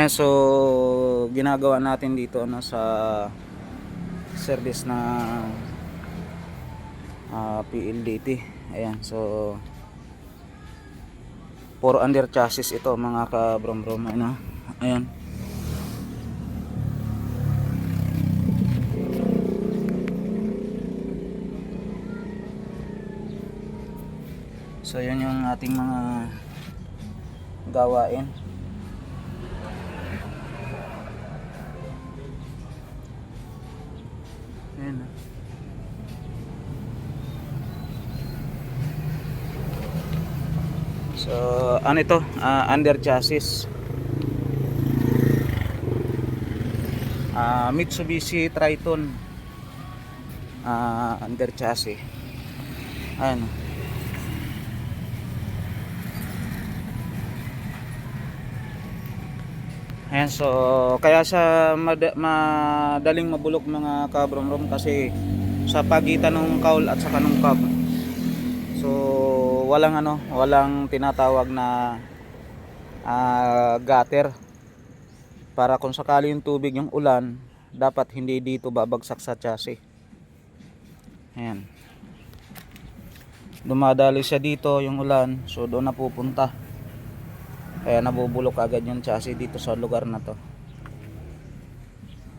Ayan, so ginagawa natin dito ano, sa service na PLDT. Ayan, so puro under chassis ito mga kabrom-brom, ano. Ayan. So yun yung ating mga gawain. Ayan. So ano ito? Under chassis. Mitsubishi Triton. Under chassis. Ayan. Ayan, so kaya sa madaling mabulok mga kabrom-rom kasi sa pagitan ng cowl at saka ng cab. So walang tinatawag na gutter, para kung sakali yung tubig, yung ulan, dapat hindi dito babagsak sa chassis. Ayan. Dumadali siya dito yung ulan, so doon na pupunta. Kaya nabubulok agad yung chassis dito sa lugar na to.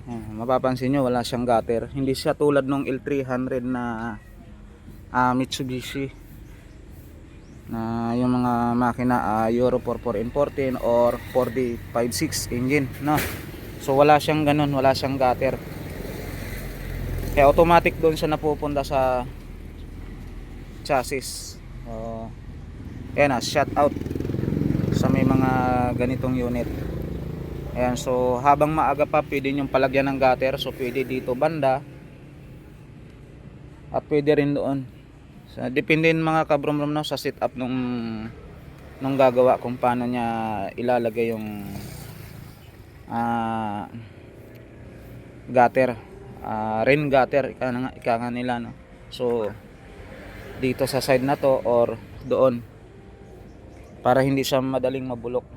Ayan, mapapansin nyo wala siyang gutter. Hindi siya tulad ng L300 na Mitsubishi, na yung mga makina Euro 44N14 or 4056 engine, no? So wala siyang ganun, wala siyang gutter. Kaya automatic doon siya napupunta sa chassis. Ayan na, shut out sa may mga ganitong unit. Ayan, so habang maaga pa pwede nyong palagyan ng gutter. So pwede dito banda at pwede rin doon. So, depende mga kabrom-rom na sa setup nung gagawa kung paano niya ilalagay yung gutter, rain gutter ika nga nila, no? So dito sa side na to or doon, para hindi siya madaling mabulok.